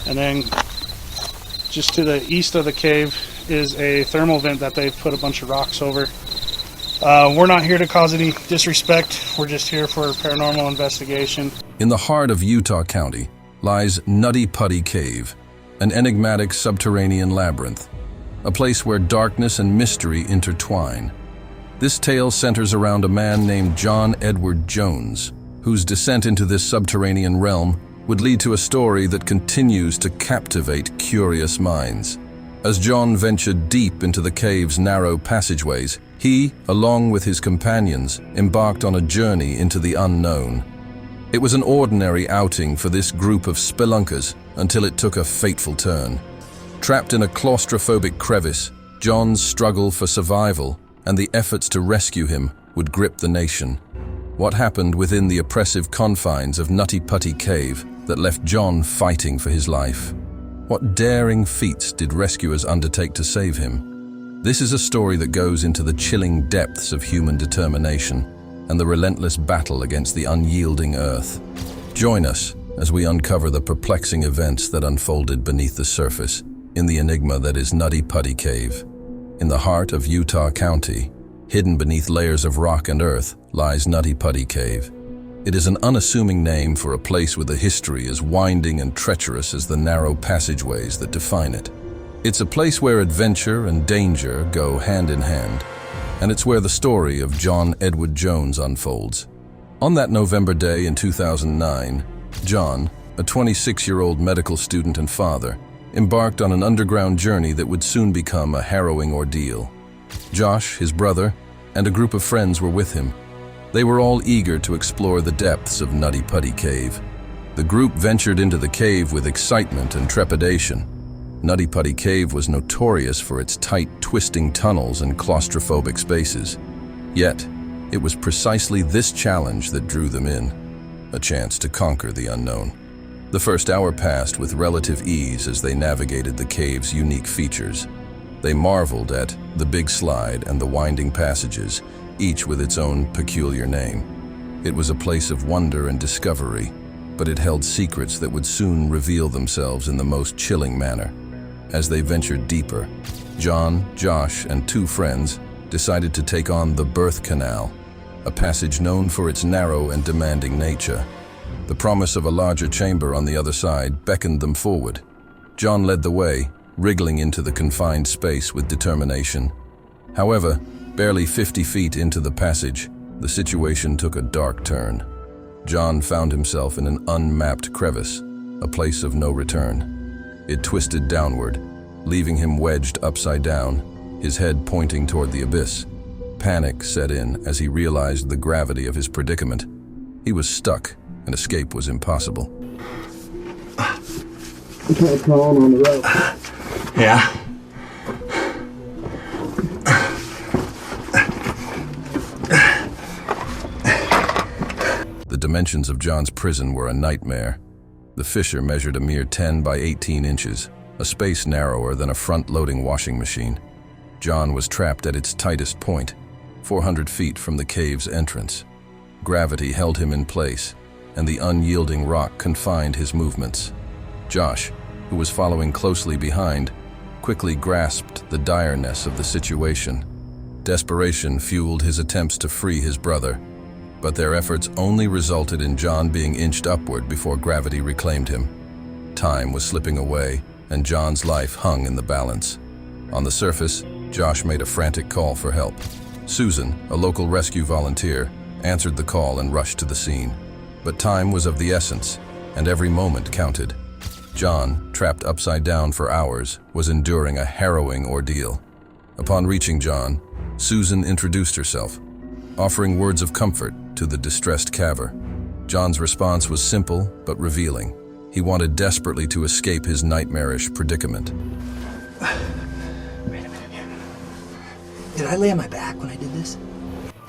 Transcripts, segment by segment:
And then just to the east of the cave is a thermal vent that they've put a bunch of rocks over. We're not here to cause any disrespect. We're just here for paranormal investigation. In the heart of Utah County lies Nutty Putty Cave, an enigmatic subterranean labyrinth, a place where darkness and mystery intertwine. This tale centers around a man named John Edward Jones, whose descent into this subterranean realm would lead to a story that continues to captivate curious minds. As John ventured deep into the cave's narrow passageways, he, along with his companions, embarked on a journey into the unknown. It was an ordinary outing for this group of spelunkers until it took a fateful turn. Trapped in a claustrophobic crevice, John's struggle for survival and the efforts to rescue him would grip the nation. What happened within the oppressive confines of Nutty Putty Cave that left John fighting for his life? What daring feats did rescuers undertake to save him? This is a story that goes into the chilling depths of human determination and the relentless battle against the unyielding earth. Join us as we uncover the perplexing events that unfolded beneath the surface in the enigma that is Nutty Putty Cave. In the heart of Utah County, hidden beneath layers of rock and earth, lies Nutty Putty Cave. It is an unassuming name for a place with a history as winding and treacherous as the narrow passageways that define it. It's a place where adventure and danger go hand in hand, and it's where the story of John Edward Jones unfolds. On that November day in 2009, John, a 26-year-old medical student and father, embarked on an underground journey that would soon become a harrowing ordeal. Josh, his brother, and a group of friends were with him. They were all eager to explore the depths of Nutty Putty Cave. The group ventured into the cave with excitement and trepidation. Nutty Putty Cave was notorious for its tight, twisting tunnels and claustrophobic spaces. Yet, it was precisely this challenge that drew them in, a chance to conquer the unknown. The first hour passed with relative ease as they navigated the cave's unique features. They marveled at the big slide and the winding passages, each with its own peculiar name. It was a place of wonder and discovery, but it held secrets that would soon reveal themselves in the most chilling manner. As they ventured deeper, John, Josh, and two friends decided to take on the Birth Canal, a passage known for its narrow and demanding nature. The promise of a larger chamber on the other side beckoned them forward. John led the way, wriggling into the confined space with determination. However, barely 50 feet into the passage, the situation took a dark turn. John found himself in an unmapped crevice, a place of no return. It twisted downward, leaving him wedged upside down, his head pointing toward the abyss. Panic set in as he realized the gravity of his predicament. He was stuck, and escape was impossible. I'm kind of crawling on the rope. Yeah. The dimensions of John's prison were a nightmare. The fissure measured a mere 10 by 18 inches, a space narrower than a front-loading washing machine. John was trapped at its tightest point, 400 feet from the cave's entrance. Gravity held him in place, and the unyielding rock confined his movements. Josh, who was following closely behind, quickly grasped the direness of the situation. Desperation fueled his attempts to free his brother, but their efforts only resulted in John being inched upward before gravity reclaimed him. Time was slipping away, and John's life hung in the balance. On the surface, Josh made a frantic call for help. Susan, a local rescue volunteer, answered the call and rushed to the scene. But time was of the essence, and every moment counted. John, trapped upside down for hours, was enduring a harrowing ordeal. Upon reaching John, Susan introduced herself, offering words of comfort to the distressed caver. John's response was simple but revealing. He wanted desperately to escape his nightmarish predicament. Wait a minute here. Did I lay on my back when I did this?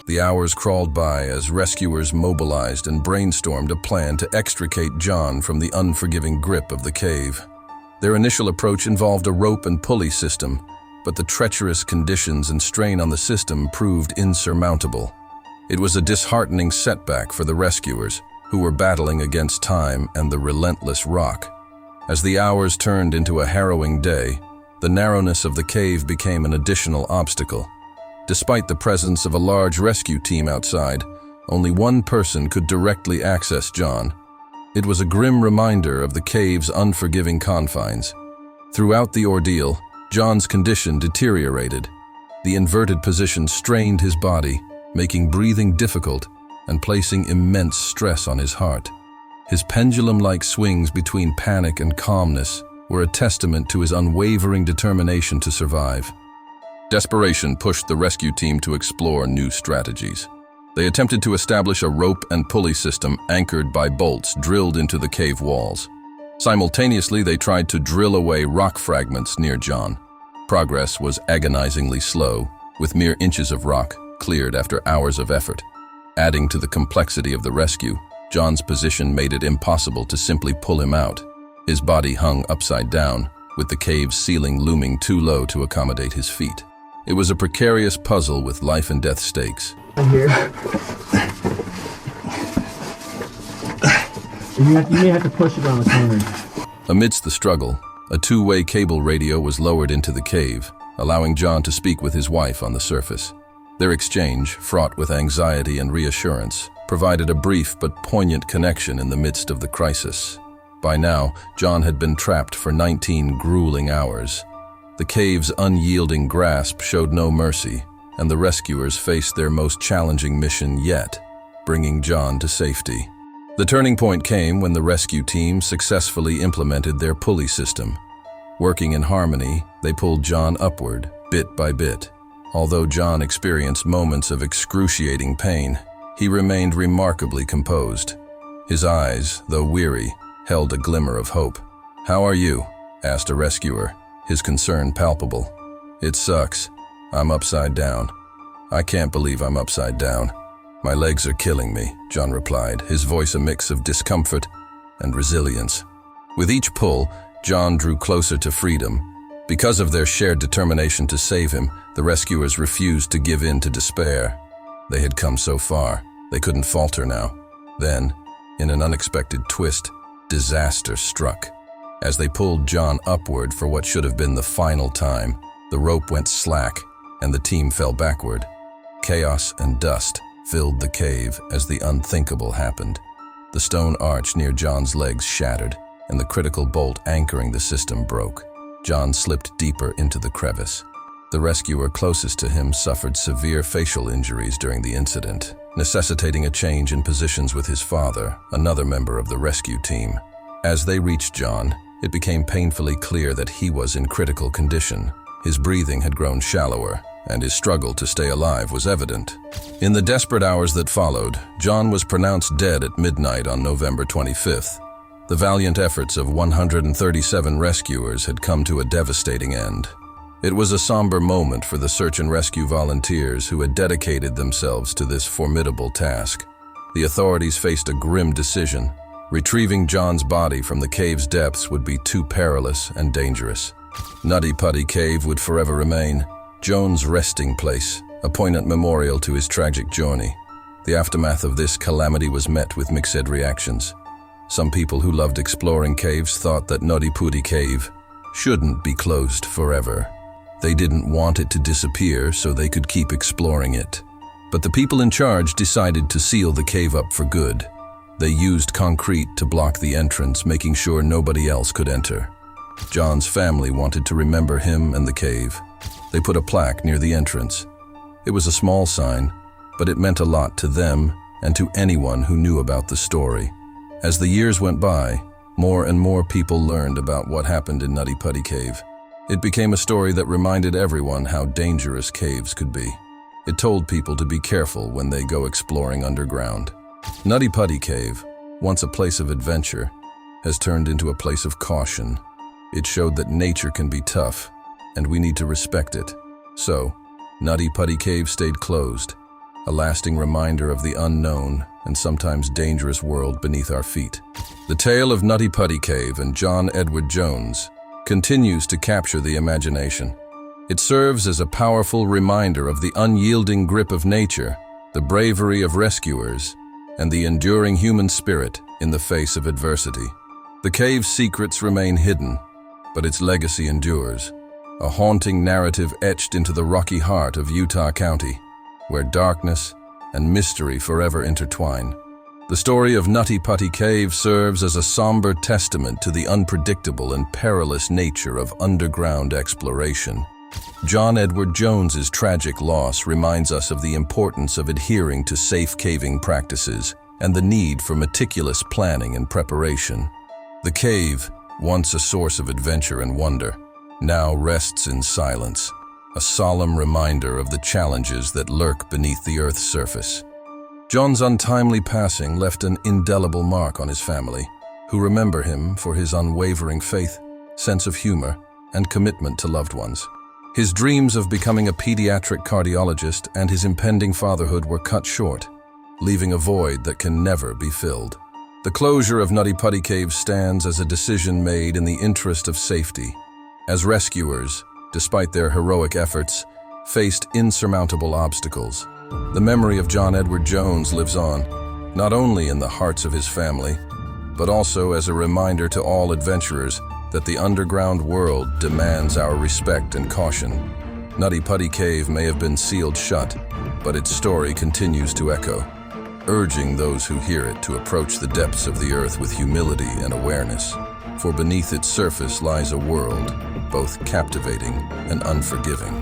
The hours crawled by as rescuers mobilized and brainstormed a plan to extricate John from the unforgiving grip of the cave. Their initial approach involved a rope and pulley system, but the treacherous conditions and strain on the system proved insurmountable. It was a disheartening setback for the rescuers, who were battling against time and the relentless rock. As the hours turned into a harrowing day, the narrowness of the cave became an additional obstacle. Despite the presence of a large rescue team outside, only one person could directly access John. It was a grim reminder of the cave's unforgiving confines. Throughout the ordeal, John's condition deteriorated. The inverted position strained his body, making breathing difficult and placing immense stress on his heart. His pendulum-like swings between panic and calmness were a testament to his unwavering determination to survive. Desperation pushed the rescue team to explore new strategies. They attempted to establish a rope and pulley system anchored by bolts drilled into the cave walls. Simultaneously, they tried to drill away rock fragments near John. Progress was agonizingly slow, with mere inches of rock cleared after hours of effort. Adding to the complexity of the rescue, John's position made it impossible to simply pull him out. His body hung upside down, with the cave's ceiling looming too low to accommodate his feet. It was a precarious puzzle with life and death stakes. Here. You may have to push it around the corner. Amidst the struggle, a two-way cable radio was lowered into the cave, allowing John to speak with his wife on the surface. Their exchange, fraught with anxiety and reassurance, provided a brief but poignant connection in the midst of the crisis. By now, John had been trapped for 19 grueling hours. The cave's unyielding grasp showed no mercy, and the rescuers faced their most challenging mission yet, bringing John to safety. The turning point came when the rescue team successfully implemented their pulley system. Working in harmony, they pulled John upward, bit by bit. Although John experienced moments of excruciating pain, he remained remarkably composed. His eyes, though weary, held a glimmer of hope. "How are you?" asked a rescuer, his concern palpable. "It sucks. I'm upside down. I can't believe I'm upside down. My legs are killing me," John replied, his voice a mix of discomfort and resilience. With each pull, John drew closer to freedom. Because of their shared determination to save him, the rescuers refused to give in to despair. They had come so far, they couldn't falter now. Then, in an unexpected twist, disaster struck. As they pulled John upward for what should have been the final time, the rope went slack and the team fell backward. Chaos and dust filled the cave as the unthinkable happened. The stone arch near John's legs shattered, and the critical bolt anchoring the system broke. John slipped deeper into the crevice. The rescuer closest to him suffered severe facial injuries during the incident, necessitating a change in positions with his father, another member of the rescue team. As they reached John, it became painfully clear that he was in critical condition. His breathing had grown shallower, and his struggle to stay alive was evident. In the desperate hours that followed, John was pronounced dead at midnight on November 25th. The valiant efforts of 137 rescuers had come to a devastating end. It was a somber moment for the search and rescue volunteers who had dedicated themselves to this formidable task. The authorities faced a grim decision. Retrieving John's body from the cave's depths would be too perilous and dangerous. Nutty Putty Cave would forever remain Joan's resting place, a poignant memorial to his tragic journey. The aftermath of this calamity was met with mixed reactions. Some people who loved exploring caves thought that Nutty Putty Cave shouldn't be closed forever. They didn't want it to disappear so they could keep exploring it. But the people in charge decided to seal the cave up for good. They used concrete to block the entrance, making sure nobody else could enter. John's family wanted to remember him and the cave. They put a plaque near the entrance. It was a small sign, but it meant a lot to them and to anyone who knew about the story. As the years went by, more and more people learned about what happened in Nutty Putty Cave. It became a story that reminded everyone how dangerous caves could be. It told people to be careful when they go exploring underground. Nutty Putty Cave, once a place of adventure, has turned into a place of caution. It showed that nature can be tough, and we need to respect it. So, Nutty Putty Cave stayed closed, a lasting reminder of the unknown and sometimes dangerous world beneath our feet. The tale of Nutty Putty Cave and John Edward Jones continues to capture the imagination. It serves as a powerful reminder of the unyielding grip of nature, the bravery of rescuers, and the enduring human spirit in the face of adversity. The cave's secrets remain hidden, but its legacy endures, a haunting narrative etched into the rocky heart of Utah County, where darkness and mystery forever intertwine. The story of Nutty Putty Cave serves as a somber testament to the unpredictable and perilous nature of underground exploration. John Edward Jones's tragic loss reminds us of the importance of adhering to safe caving practices and the need for meticulous planning and preparation. The cave, once a source of adventure and wonder, now rests in silence, a solemn reminder of the challenges that lurk beneath the Earth's surface. John's untimely passing left an indelible mark on his family, who remember him for his unwavering faith, sense of humor, and commitment to loved ones. His dreams of becoming a pediatric cardiologist and his impending fatherhood were cut short, leaving a void that can never be filled. The closure of Nutty Putty Cave stands as a decision made in the interest of safety, as rescuers, despite their heroic efforts, faced insurmountable obstacles. The memory of John Edward Jones lives on, not only in the hearts of his family, but also as a reminder to all adventurers that the underground world demands our respect and caution. Nutty Putty Cave may have been sealed shut, but its story continues to echo, urging those who hear it to approach the depths of the earth with humility and awareness, for beneath its surface lies a world both captivating and unforgiving.